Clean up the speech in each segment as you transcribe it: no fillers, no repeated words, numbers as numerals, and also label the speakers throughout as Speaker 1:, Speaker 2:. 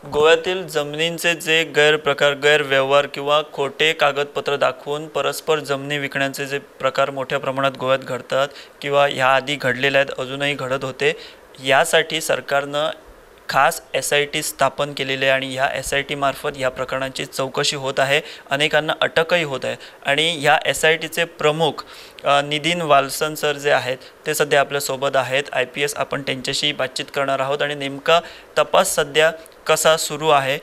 Speaker 1: गोव्यातील जमिनींचे जे गैरव्यवहार किंवा खोटे कागदपत्र दाखवून परस्पर जमिनी विकण्याचे जे प्रकार मोठ्या प्रमाणात गोव्यात घडतात किंवा ह्याआधी घडलेले आहेत, अजूनही घडत होते, यासाठी सरकारनं खास SIT स्थापन केलेले आहे आणि ह्या SIT मार्फत ह्या प्रकरणांची चौकशी होत आहे. अनेकांना अटकही होत आहे आणि ह्या SITचे प्रमुख नितीन वाल्सन सर जे आहेत ते सध्या आपल्यासोबत आहेत. IPS आपण त्यांच्याशी बातचीत करणार आहोत आणि नेमका तपास सध्या कसा सुरू आहे,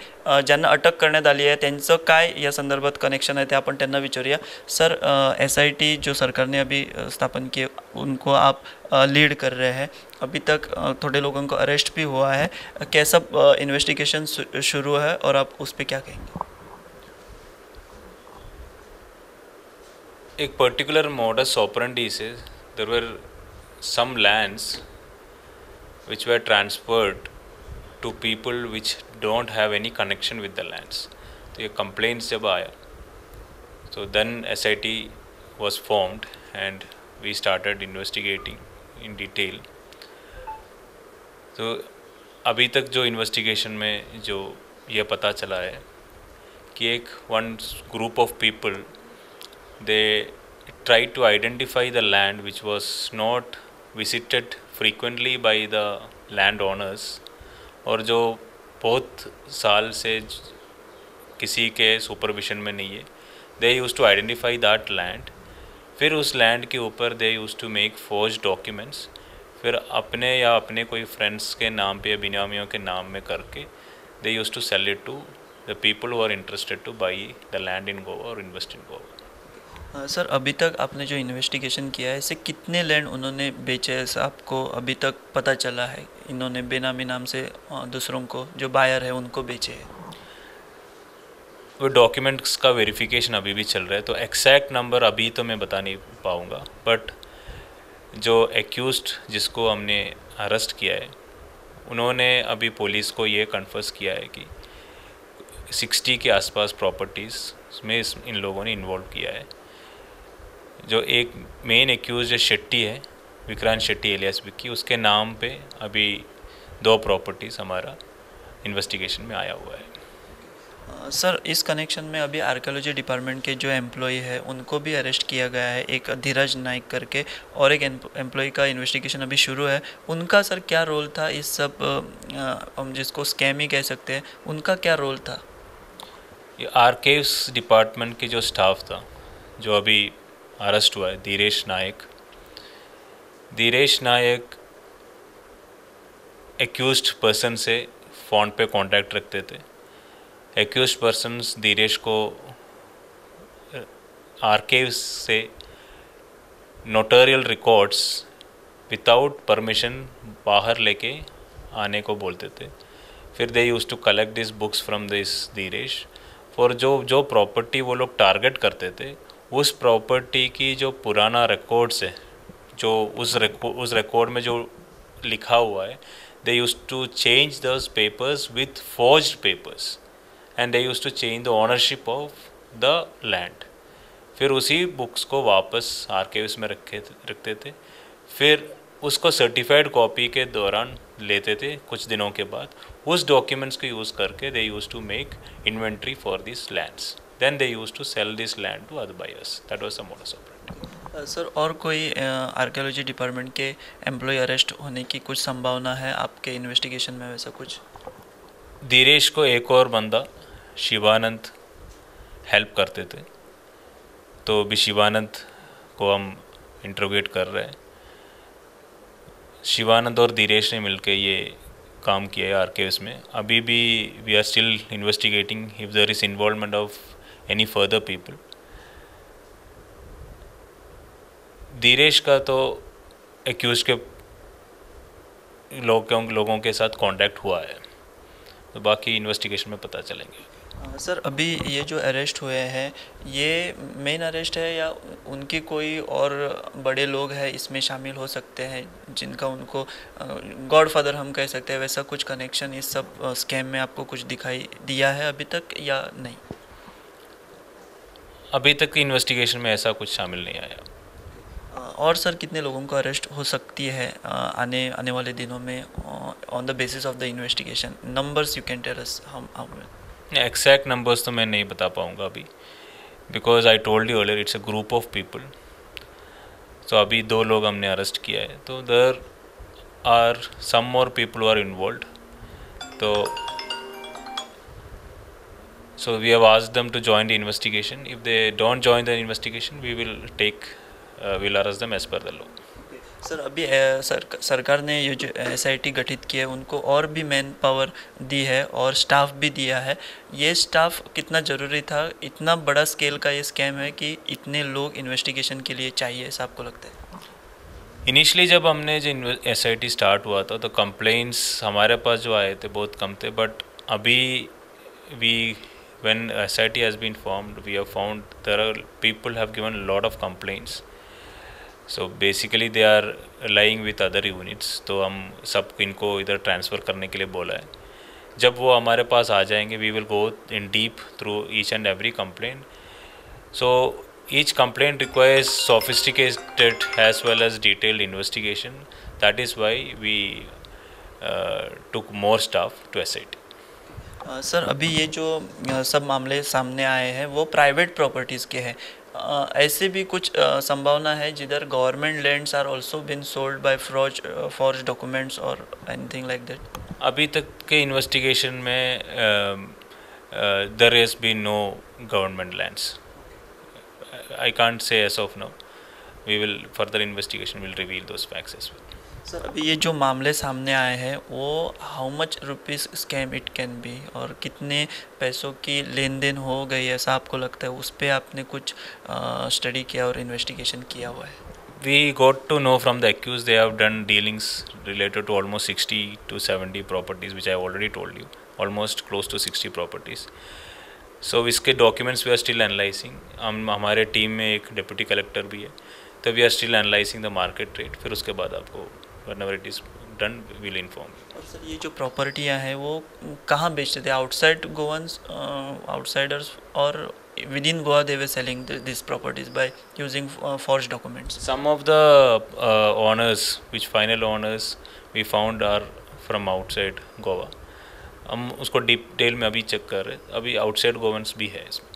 Speaker 1: ज्यांना अटक करण्यात आली है त्यांचं काय या संदर्भात कनेक्शन है, ते आपण त्यांना विचारूया. सर, SIT जो सरकार ने अभी स्थापन किए उनको आप लीड कर रहे हैं. अभी तक थोड़े लोगों को अरेस्ट भी हुआ है. कैसा इन्वेस्टिगेशन शुरू है और आप उस पर क्या कहेंगे?
Speaker 2: एक पर्टिकुलर modus operandi से there were some lands which were transferred to people which don't have any connection with the lands. तो ये complaints जब आया so then SIT was formed and we started investigating in detail. तो अभी तक जो investigation में जो ये पता चला है कि एक one group of people they tried to identify the land which was not visited frequently by the landowners और जो बहुत साल से किसी के सुपरविजन में नहीं है. They use to identify that land. फिर उस लैंड के ऊपर they use to make forge documents. फिर अपने या अपने कोई फ्रेंड्स के नाम पे या बिनामियों के नाम में करके they use to sell it to the people who are interested to buy the land in Goa और इन्वेस्ट इन गोवा.
Speaker 1: सर, अभी तक आपने जो इन्वेस्टिगेशन किया है, इससे कितने लैंड उन्होंने बेचे हैं, ऐसा आपको अभी तक पता चला है? इन्होंने बेनामी नाम से दूसरों को जो बायर है उनको बेचे हैं.
Speaker 2: वो डॉक्यूमेंट्स का वेरिफिकेशन अभी भी चल रहा है तो एक्जैक्ट नंबर अभी तो मैं बता नहीं पाऊँगा. बट जो एक्यूज्ड जिसको हमने अरेस्ट किया है उन्होंने अभी पुलिस को ये कन्फर्स किया है कि 60 के आसपास प्रॉपर्टीज़ में इन लोगों ने इन्वॉल्व किया है. जो एक मेन एक्यूज शेट्टी है, विक्रांत शेट्टी एलियास विक्की, उसके नाम पे अभी 2 प्रॉपर्टीज़ हमारा इन्वेस्टिगेशन में आया हुआ है.
Speaker 1: सर, इस कनेक्शन में अभी आर्कियोलॉजी डिपार्टमेंट के जो एम्प्लॉय है उनको भी अरेस्ट किया गया है, एक धीरज नाइक करके, और एक एम्प्लॉय का इन्वेस्टिगेशन अभी शुरू है. उनका सर क्या रोल था इस सब, हम जिसको स्कैम ही कह सकते हैं, उनका क्या रोल था?
Speaker 2: ये आर्काइव्स डिपार्टमेंट के जो स्टाफ था जो अभी अरेस्ट हुआ है, धीरेश नायक एक्यूज्ड पर्सन से फ़ोन पे कांटेक्ट रखते थे. एक्यूज्ड पर्सन्स धीरेश को आर्काइव्स से नोटोरियल रिकॉर्ड्स विदाउट परमिशन बाहर लेके आने को बोलते थे. फिर they use to collect this books from this धीरेश फॉर जो प्रॉपर्टी वो लोग टारगेट करते थे उस प्रॉपर्टी की जो पुराना रिकॉर्ड्स है, जो उस रिकॉर्ड में जो लिखा हुआ है, they use to change those papers with forged papers and they use to change the ownership of the land. फिर उसी बुक्स को वापस आर्काइव्स में रखते थे. फिर उसको सर्टिफाइड कॉपी के दौरान लेते थे कुछ दिनों के बाद. उस डॉक्यूमेंट्स को यूज़ करके they use to make inventory for this lands. Then they used to sell this land to other buyers. That was the modus operandi.
Speaker 1: Sir, और कोई आर्कियोलॉजी डिपार्टमेंट के एम्प्लॉय अरेस्ट होने की कुछ संभावना है आपके इन्वेस्टिगेशन में, वैसा कुछ?
Speaker 2: धीरेश को एक और बंदा शिवानंद हेल्प करते थे, तो अभी शिवानंद को हम इंट्रोगेट कर रहे हैं. शिवानंद और धीरेश ने मिलकर ये काम किया है आर्काइव्स में. अभी भी we are still investigating if there is involvement of any further people. Dheeresh का तो एक्यूज के लोगों के साथ कांटेक्ट हुआ है, तो बाकी इन्वेस्टिगेशन में पता चलेंगे.
Speaker 1: सर, अभी ये जो अरेस्ट हुए हैं ये मेन अरेस्ट है या उनकी कोई और बड़े लोग हैं इसमें शामिल हो सकते हैं जिनका उनको गॉडफादर हम कह सकते हैं, वैसा कुछ कनेक्शन इस सब स्कैम में आपको कुछ दिखाई दिया है अभी तक या नहीं?
Speaker 2: अभी तक की इन्वेस्टिगेशन में ऐसा कुछ शामिल नहीं आया.
Speaker 1: और सर कितने लोगों को अरेस्ट हो सकती है आने आने वाले दिनों में on the basis of the investigation? Numbers you can tell us. हम
Speaker 2: एग्जैक्ट नंबर्स तो मैं नहीं बता पाऊँगा अभी, because I told you earlier it's a group of people. तो अभी 2 लोग हमने अरेस्ट किया है, तो there are some more people are involved. तो so we have asked them to join the investigation. If they don't join the investigation, we will we'll arrest them as per the law.
Speaker 1: Sir अभी सरकार ने ये जो SIT गठित की है उनको और भी मैन पावर दी है और स्टाफ भी दिया है। ये स्टाफ कितना ज़रूरी था? इतना बड़ा स्केल का ये स्कैम है कि इतने लोग इन्वेस्टिगेशन के लिए चाहिए, ऐसा आपको लगता है?
Speaker 2: इनिशियली जब हमने जो SIT स्टार्ट हुआ था तो कंप्लेंट्स हमारे पास जो आए थे बहुत कम थे, बट अभी we when SIT has been formed, we have found there are people have given a lot of complaints. So basically they are lying with other units. तो हम सब इनको इधर ट्रांसफ़र करने के लिए बोला है। जब वो हमारे पास आ जाएंगे, we will go in deep through each and every complaint. So each complaint requires sophisticated as well as detailed investigation. That is why we took more staff to SIT.
Speaker 1: Sir अभी ये जो सब मामले सामने आए हैं वो प्राइवेट प्रॉपर्टीज़ के हैं। ऐसे भी कुछ संभावना है जिधर government lands are also been sold by forge documents और एनीथिंग लाइक दैट?
Speaker 2: अभी तक के इन्वेस्टिगेशन में there has been no government lands. I can't say as of now. We will further investigation will reveal those facts as well.
Speaker 1: Sir अभी ये जो मामले सामने आए हैं वो how much rupees scam it can be, और कितने पैसों की लेन देन हो गई ऐसा आपको लगता है? उस पर आपने कुछ स्टडी किया और इन्वेस्टिगेशन किया हुआ है?
Speaker 2: We got to know from the accused they have done dealings related to almost 60 to 70 properties, which I have already told you, almost close to 60 properties. So इसके documents we are still analyzing. हमारे team में एक deputy collector भी है, तो we are still analyzing the market rate. फिर उसके बाद आपको whenever it is done we will inform you.
Speaker 1: और सर ये जो प्रॉपर्टियाँ हैं वो कहाँ बेचते थे? आउटसाइड गोवंस, आउटसाइडर्स, और within Goa they were selling these properties by using forged documents?
Speaker 2: Some of the owners, which final owners we found are from outside Goa. हम उसको डिटेल में अभी चेक कर रहे हैं। अभी आउटसाइड गोवंस भी है इसमें।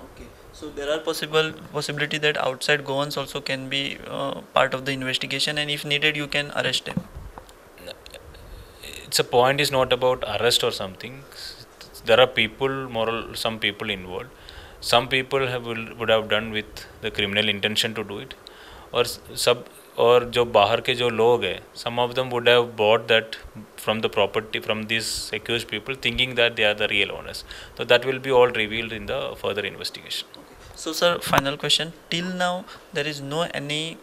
Speaker 1: Okay, so there are possibility that outside Goans also can be part of the investigation, and if needed you can arrest them.
Speaker 2: It's a point is not about arrest or something. There are people, some people involved. Some people would have done with the criminal intention to do it, और जो बाहर के जो लोग हैं, some of them would have bought that from the property from these accused people thinking that they are the real owners. So that will be all revealed in the further investigation.
Speaker 1: So sir, final question, till now there is no any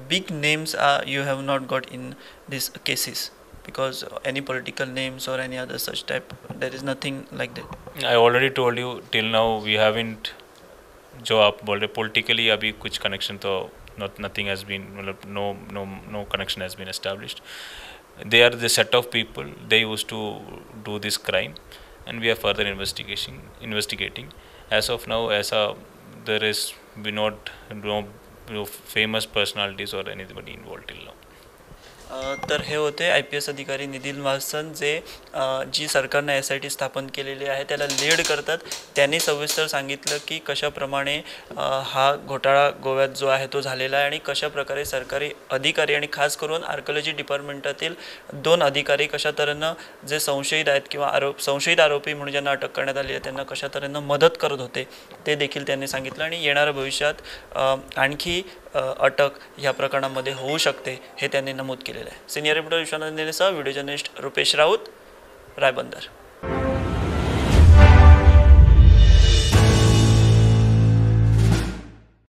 Speaker 1: big names you have not got in these cases, because any political names or any other such type, there is nothing like that?
Speaker 2: I already told you till now we haven't, जो आप बोल रहे politically अभी कुछ connection तो nothing has been, no connection has been established. They are the set of people, they used to do this crime, and we are further investigating. As of now, there is no famous personalities or anybody involved till now.
Speaker 1: तर हे होते IPS अधिकारी निधीन वासन जे जी सरकारने SIT स्थापन केलेली आहे त्याला lead करतात. त्यांनी सविस्तर सांगितलं की कशाप्रमाणे हा घोटाळा गोव्यात जो आहे तो झालेला आहे आणि कशाप्रकारे सरकारी अधिकारी आणि खास करून आर्किओलॉजी डिपार्टमेंटातील 2 अधिकारी कशा तऱ्हेनं जे संशयित आहेत किंवा संशयित आरोपी म्हणून ज्यांना अटक करण्यात आली आहे त्यांना कशा तऱ्हेनं मदत करत होते ते देखील त्यांनी सांगितलं. आणि येणाऱ्या भविष्यात आणखी अटक ह्या प्रकरणामध्ये होऊ शकते हे त्यांनी नमूद केलेलं आहे. सिनियर रिपोर्टर विश्वनाथ नेनेसह व्हिडिओ जर्नलिस्ट रुपेश राऊत, रायबंदर.